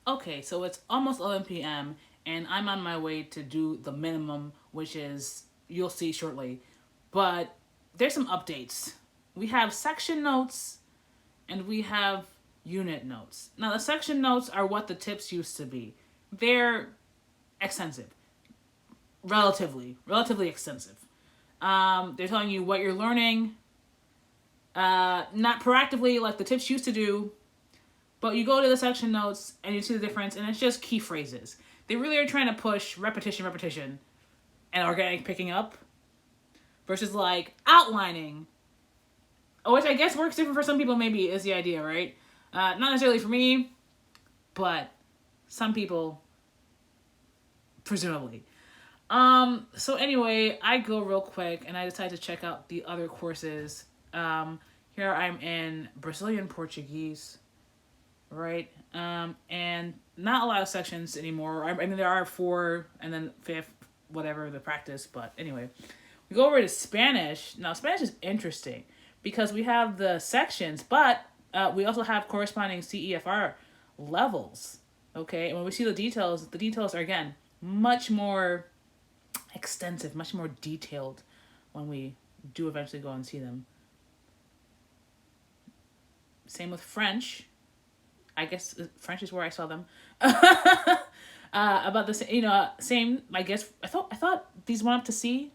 Okay, so it's almost 11 p.m. and I'm on my way to do the minimum, which is you'll see shortly. But there's some updates. We have section notes and we have unit notes. Now, the section notes are what the tips used to be. They're extensive, relatively extensive. They're telling you what you're learning, not proactively like the tips used to do, but you go to the section notes and you see the difference, and it's just key phrases. They really are trying to push repetition, and organic picking up versus like outlining, which I guess works different for some people. Maybe is the idea, right? Not necessarily for me, but some people, presumably. So anyway, I go real quick and I decide to check out the other courses. Here I'm in Brazilian Portuguese, right? And not a lot of sections anymore. I mean, there are 4 and then 5th, whatever the practice. But anyway, we go over to Spanish. Now, Spanish is interesting because we have the sections, but we also have corresponding CEFR levels. Okay, and when we see the details are again much more extensive, much more detailed when we do eventually go and see them. Same with French. I guess French is where I saw them. About the same. I guess I thought these went up to C,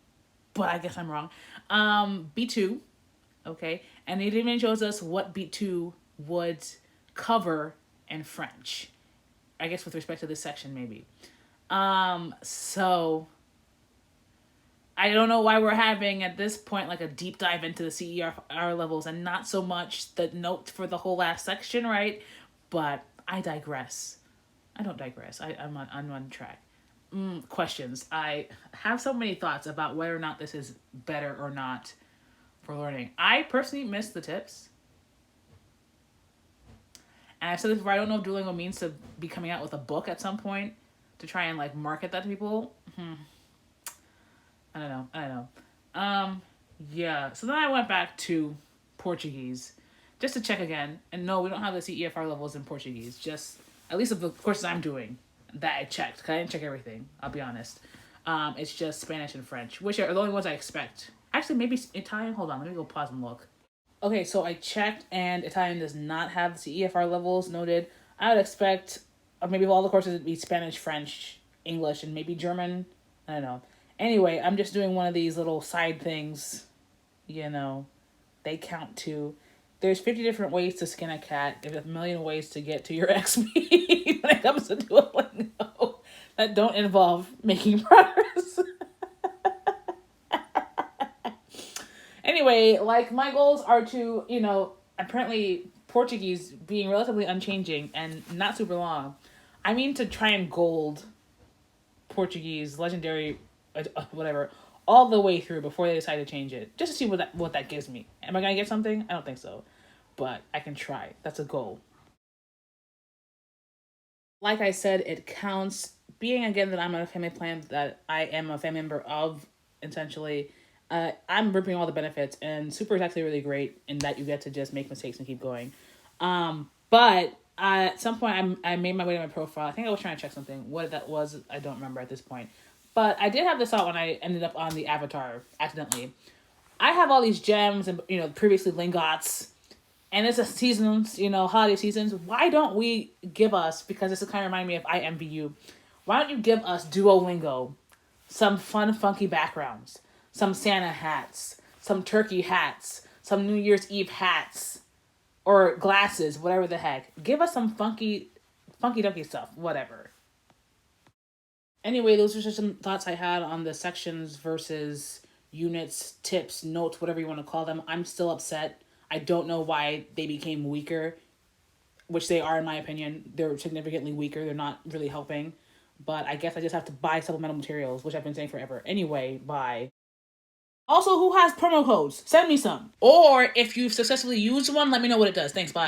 but I guess I'm wrong. B2, okay, and it even shows us what B2 would cover in French. I guess with respect to this section, maybe. So I don't know why we're having at this point like a deep dive into the CER levels and not so much the note for the whole last section, right? But I digress. I don't digress. I'm on track. Questions. I have so many thoughts about whether or not this is better or not for learning. I personally miss the tips. And I've said this before, I don't know if Duolingo means to be coming out with a book at some point to try and like market that to people. I don't know. Yeah. So then I went back to Portuguese just to check again. And no, we don't have the CEFR levels in Portuguese. Just at least of the courses I'm doing that I checked. Because I didn't check everything, I'll be honest. It's just Spanish and French, which are the only ones I expect. Actually, maybe Italian. Hold on, let me go pause and look. Okay, so I checked, and Italian does not have the CEFR levels noted. I would expect maybe all the courses would be Spanish, French, English, and maybe German. I don't know. Anyway, I'm just doing one of these little side things. They count too. There's 50 different ways to skin a cat. There's a million ways to get to your XP when it comes to Duolingo that don't involve making progress. Anyway, like my goals are to, apparently Portuguese being relatively unchanging and not super long. I mean to try and gold Portuguese, legendary, whatever, all the way through before they decide to change it. Just to see what that gives me. Am I going to get something? I don't think so. But I can try. That's a goal. Like I said, it counts. Being again that I'm on a family plan that I am a family member of, essentially, I'm reaping all the benefits, and Super is actually really great in that you get to just make mistakes and keep going. But at some point, I made my way to my profile. I think I was trying to check something. What that was, I don't remember at this point. But I did have this thought when I ended up on the avatar accidentally. I have all these gems and previously lingots, and it's a seasons, holiday seasons. Why don't we give us, because this is kind of reminding me of I envy you, why don't you give us Duolingo some fun, funky backgrounds? Some Santa hats, some turkey hats, some New Year's Eve hats, or glasses, whatever the heck. Give us some funky dunky stuff, whatever. Anyway, those are just some thoughts I had on the sections versus units, tips, notes, whatever you want to call them. I'm still upset. I don't know why they became weaker, which they are in my opinion. They're significantly weaker. They're not really helping. But I guess I just have to buy supplemental materials, which I've been saying forever. Anyway, bye. Also, who has promo codes? Send me some. Or if you've successfully used one, let me know what it does. Thanks, bye.